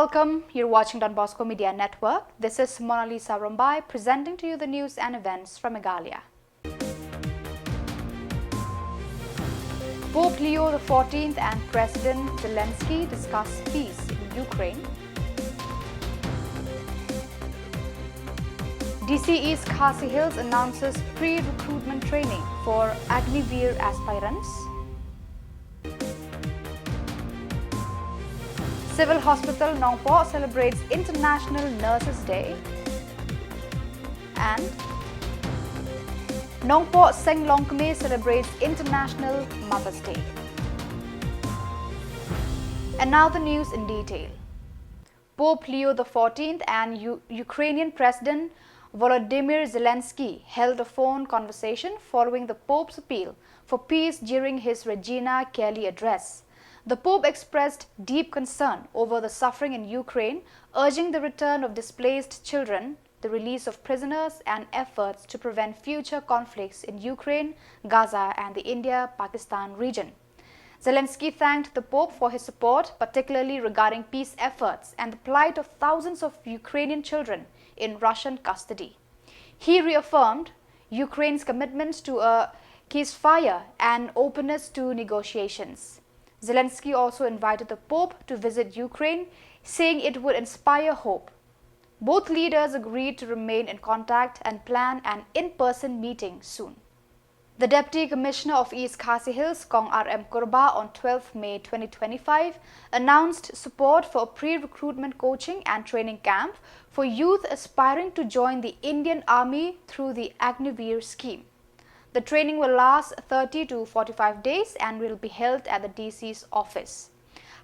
Welcome. You're watching Don Bosco Media Network. This is Mona Lisa Rombai presenting to you the news and events from Meghalaya. Pope Leo XIV and President Zelensky discuss peace in Ukraine. DC East Khasi Hills announces pre-recruitment training for Agniveer aspirants. Civil Hospital Nongpo celebrates International Nurses Day. And Nongpo Senglongkme celebrates International Mother's Day. And now the news in detail. Pope Leo XIV and Ukrainian President Volodymyr Zelensky held a phone conversation following the Pope's appeal for peace during his Regina Coeli address. The Pope expressed deep concern over the suffering in Ukraine, urging the return of displaced children, the release of prisoners, and efforts to prevent future conflicts in Ukraine, Gaza, and the India-Pakistan region. Zelensky thanked the Pope for his support, particularly regarding peace efforts and the plight of thousands of Ukrainian children in Russian custody. He reaffirmed Ukraine's commitment to a ceasefire and openness to negotiations. Zelensky also invited the Pope to visit Ukraine, saying it would inspire hope. Both leaders agreed to remain in contact and plan an in-person meeting soon. The Deputy Commissioner of East Khasi Hills, Kong R.M. Kurba, on 12 May 2025, announced support for a pre-recruitment coaching and training camp for youth aspiring to join the Indian Army through the Agniveer scheme. The training will last 30 to 45 days and will be held at the DC's office.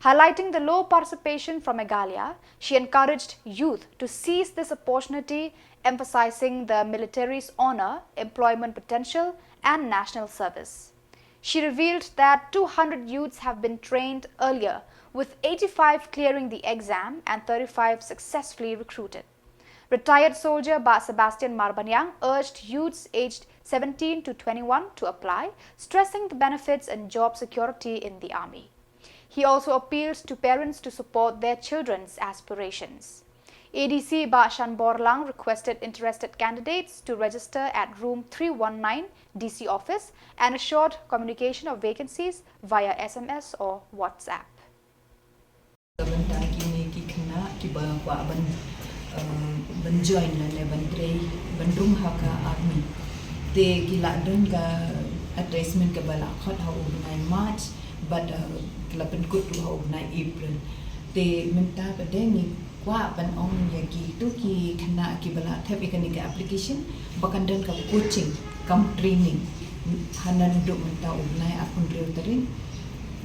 Highlighting the low participation from Meghalaya, she encouraged youth to seize this opportunity, emphasizing the military's honor, employment potential, and national service. She revealed that 200 youths have been trained earlier, with 85 clearing the exam and 35 successfully recruited. Retired soldier Sebastian Marbanyang urged youths aged 17 to 21 to apply, stressing the benefits and job security in the army. He also appealed to parents to support their children's aspirations. ADC Shan Borlang requested interested candidates to register at room 319 DC office and assured communication of vacancies via SMS or WhatsApp. Join na bandung haka army te gila dun ka attachment ka bala khot ha ugnai March but kila pen kut tu ha ugnai April te minta padeni kwa ban ong yaki tu ki khana ki bala thap ikani ka application bakan dan ka coaching kam training hanan du minta ugnai apun reuterin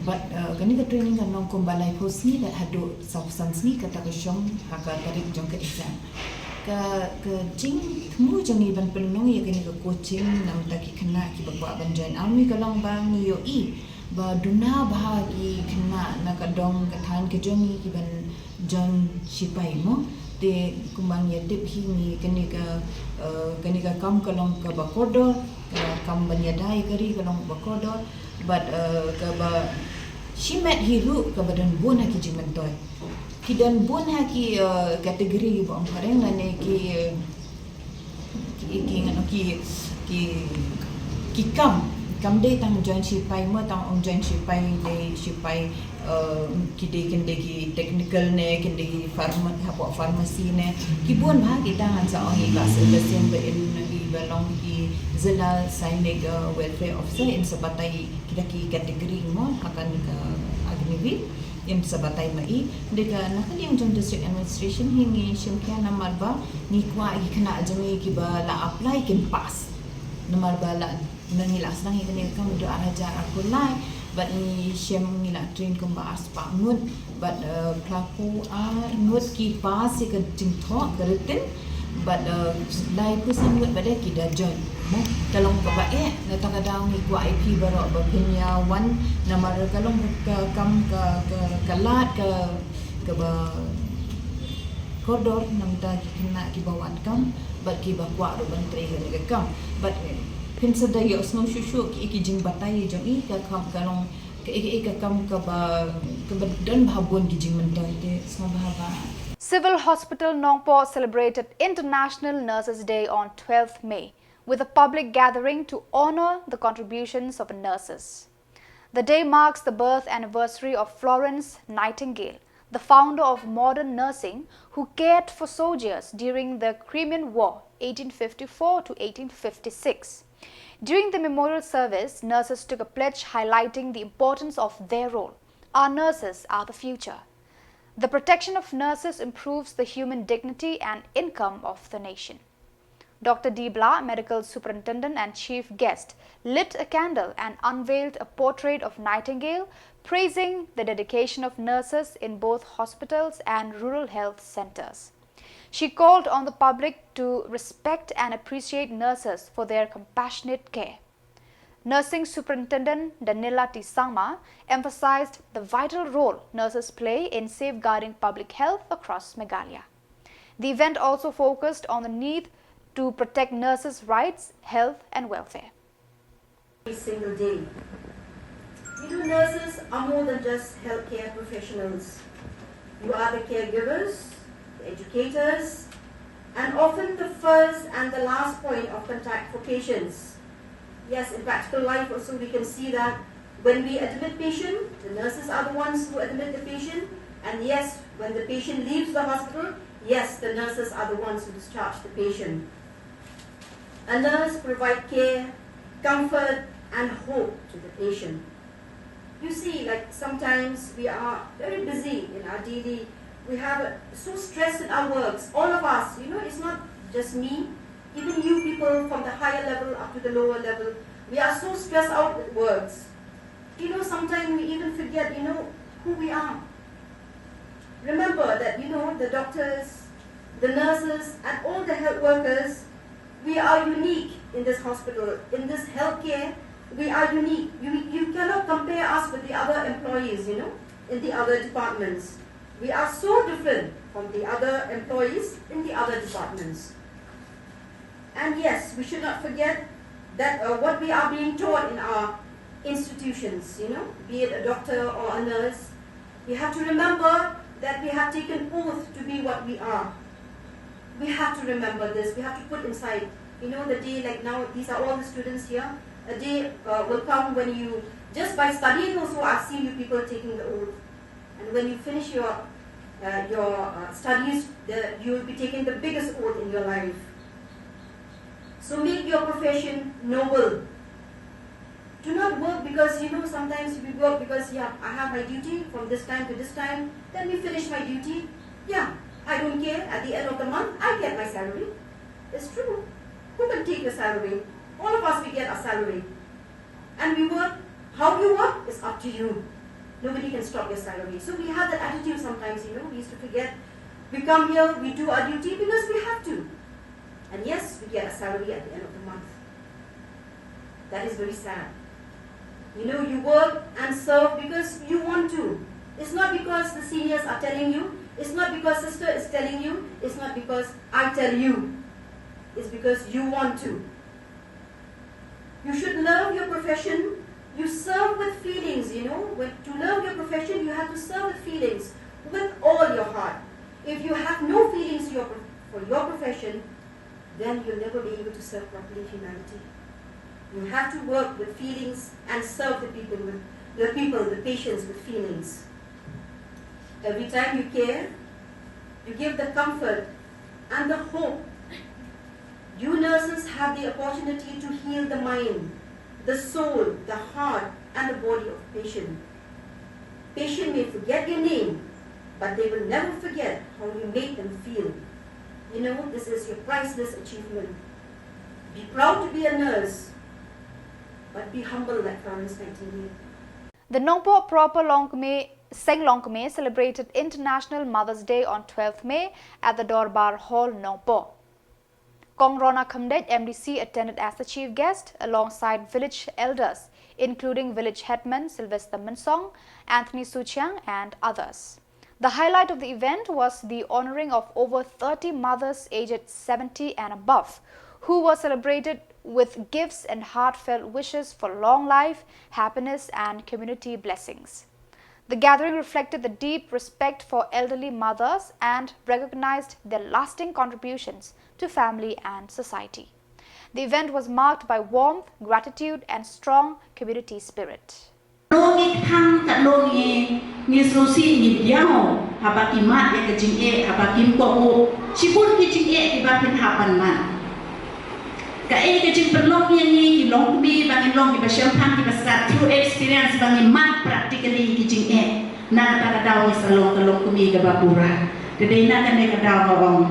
but kani ka training kan nong kombalai posni da hadu substance kata ka shong haka tarik jong ka exam ka jing mu jangi ban penong ya kini ka coaching nam taki kena ki bakwa ban join army kalong bang yo I ba duna bahagi kena na ka dong ka than ke jongi ki ban jon sipai mo te kumbang ya tip hi ni kini ka kam kalong ka bakodo kam ban ya dai kari kalong bakodo but ka ba shimet hiru ka badan bona ki jimentoy kidan bon ha ki kategori bang pareng na ne ki kam de tang join sipai mo tang ong join sipai ki de kende ki technical ne kende ki pharmacy ne ki bon bha ki tang han sa ong i class lesson be in belong ki zela sainik welfare officer in sabatai ki kategori mo akan ka agnivi in sabatai mai deka nakali yang jong district administration hingi shimkya namar ba ni kwa i kena jangi ki ba la apply kin pass namar ba la nangila sang ni kam do araja akulai but ni shem ngila train kum ba aspa ngut but plaku ngut ki pass ki jing tho garitin but lai pusan ngut bade ki da join mo kalong ka ba na ta kadang ni kwa IP baro ba pinya one namar kalong ka kam ka lat ka ba koridor nam ta kena ki bawan kam but ki ba kwa do ban tre ka kam but pinsa da yo sno shushu ki jing batai jong I ka kam kalong Civil Hospital Nongpo celebrated International Nurses Day on 12th May with a public gathering to honor the contributions of nurses. The day marks the birth anniversary of Florence Nightingale, the founder of modern nursing, who cared for soldiers during the Crimean War 1854 to 1856. During the memorial service, nurses took a pledge highlighting the importance of their role. Our nurses are the future. The protection of nurses improves the human dignity and income of the nation. Dr. Dibla, medical superintendent and chief guest, lit a candle and unveiled a portrait of Nightingale, praising the dedication of nurses in both hospitals and rural health centers. She called on the public to respect and appreciate nurses for their compassionate care. Nursing Superintendent Danila T. Samla emphasized the vital role nurses play in safeguarding public health across Meghalaya. The event also focused on the need to protect nurses' rights, health and welfare. Every single day. Nurses are more than just healthcare professionals. You are the caregivers, the educators, and often the first and the last point of contact for patients. Yes, in practical life also we can see that when we admit patient, the nurses are the ones who admit the patient, and yes, when the patient leaves the hospital, yes, the nurses are the ones who discharge the patient. A nurse provides care, comfort, and hope to the patient. You see, like sometimes we are very busy in our daily, we have so stressed in our works, all of us, it's not just me, even you people from the higher level up to the lower level, we are so stressed out with works. Sometimes we even forget, who we are. Remember that, the doctors, the nurses, and all the health workers, we are unique in this hospital, in this healthcare, we are unique. You cannot compare us with the other employees, in the other departments. We are so different from the other employees in the other departments. And yes, we should not forget that what we are being taught in our institutions, be it a doctor or a nurse, we have to remember that we have taken oath to be what we are. We have to remember this, we have to put inside, the day like now, these are all the students here, a day will come when you, just by studying also, I've seen you people taking the oath. And when you finish your studies, you will be taking the biggest oath in your life. So make your profession noble. Do not work because, sometimes we work because, I have my duty from this time to this time, then we finish my duty. I don't care, at the end of the month, I get my salary. It's true. Who can take the salary? All of us, we get a salary. And we work, how you work is up to you. Nobody can stop your salary. So we have that attitude sometimes, we used to forget. We come here, we do our duty because we have to. And yes, we get a salary at the end of the month. That is very sad. You work and serve because you want to. It's not because the seniors are telling you. It's not because sister is telling you. It's not because I tell you. It's because you want to. You should love your profession. You serve with feelings, To love your profession, you have to serve with feelings, with all your heart. If you have no feelings for your profession, then you'll never be able to serve properly humanity. You have to work with feelings and serve the the patients with feelings. Every time you care, you give the comfort and the hope. You nurses have the opportunity to heal the mind, the soul, the heart, and the body of the patient. Patient may forget your name, but they will never forget how you made them feel. This is your priceless achievement. Be proud to be a nurse, but be humble like Florence Nightingale. The Nongpo proper Seng Longkme celebrated International Mother's Day on 12th May at the Dorbar Hall, Nongpo. Kongrona Khamdet MDC attended as the chief guest alongside village elders, including village headman Sylvester Mansong, Anthony Suchiang and others. The highlight of the event was the honoring of over 30 mothers aged 70 and above who was celebrated with gifts and heartfelt wishes for long life, happiness and community blessings. The gathering reflected the deep respect for elderly mothers and recognized their lasting contributions to family and society. The event was marked by warmth, gratitude and strong community spirit. Logi thang kat logi ni sosi ni diao habaki mat ya kejing habaki ko o sipun kejing ki ba pin hapan man ka kejing perlok yang ni ki long bi bang long ki basem thang ki basat through experience bang mat practically kejing na ta daw ni salong kalong kumi ka bapura dedai na kan ka daw ngong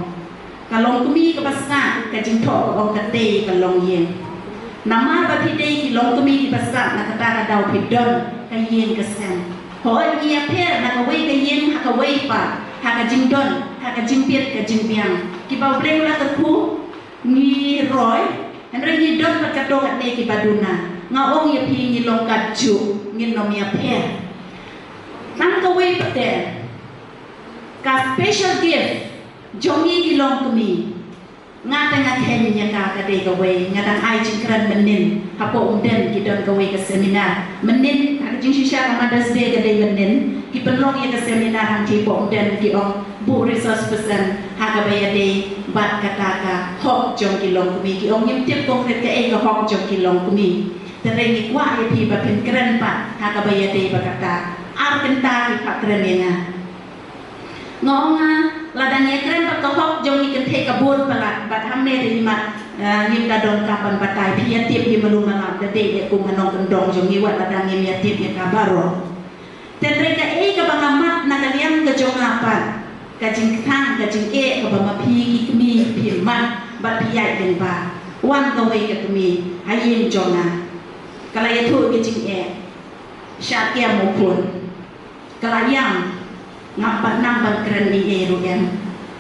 kalong kumi ka basat kejing tho ong ka te kalong yen nama bapide ki long kumi ki basat na kata ka daw pidon ka yen ka san ho ia per na ka wei ka yen ha ka wei pa ha ka jing don ha ka jing piet ka jing biang ki ba bleng la ka ku ni roy en re ni don pa ka to ka ne ki baduna nga ong ia pi ni long ka chu ngin no mia per nang ka wei pa te ka special gift jongi ki long kumi ngata nga ken nya ka de ka we ngata ai jing kran menin hapo umden ki don ka we ka seminar menin ka jing shisha ka Mother's Day ka de menin ki pelong ya ka seminar hang ti po umden ki ong bu resource person ha ka baya de bat kata ka hok jong ki long kumi ki ong yim tip konkret ka ka hok jong ki long kumi tere ni kwa ya pi ba pen kran pa ha ka baya de ba kata ar kenta ki pa kran ya ngonga ladang ekran pat kahok jong ikan te kabur pala bat hamne de mat ngim da don kapan batai pia tip di malu malam de de ku manong kendong jong i wat ladang ngim ya tip ya kabaro tetre ka ka bangamat na kaliang ka jong apan ka jing thang ka jing ka ba mapi ki kmi pi mat bat pi ai den ba wan ka we ka kmi hayin jonga kala ya thu ki jing sha kia mo pun kala yang ngapat nang ban keren ni rugen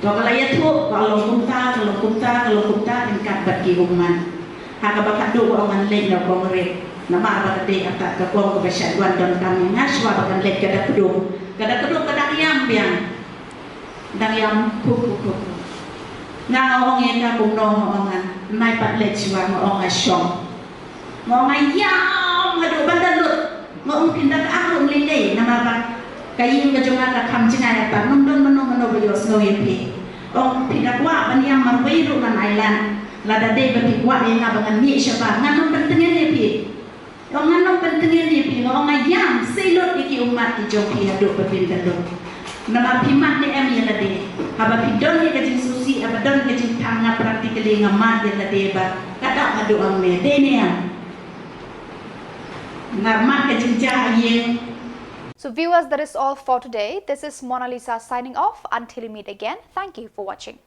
to kala ya thu kalau kumta tingkat bat ki hukuman ha ka bakat do orang lek na kongre nama ba te atak ka kong ka syat wan don kami ngaswa bakan lek kada kedu kada yam biang dang yam ku nga ong ye ka kum no ong nai pat lek swa ong asyong ngong ayam ngadu bandalut ngong kindak akhum lindai nama ba kayin ka jonga ka kham chinga pa nom mano yo snow pi ong pinakwa baniam marwei ru nan island la da de ba pikwa ye nga bangan ni syaba nganom pentengen ye pi ong nganom pentengen ye pi ong ayam selot iki umat ki jopi adu pepin tendo nama pimat ni em ye la de haba pidon ye ka jing susi aba don ka jing thanga practically ngamat ye la de ba kada adu ang me de ne ngamat ka jing ja ye. So viewers, that is all for today. This is Mona Lisa signing off. Until we meet again, thank you for watching.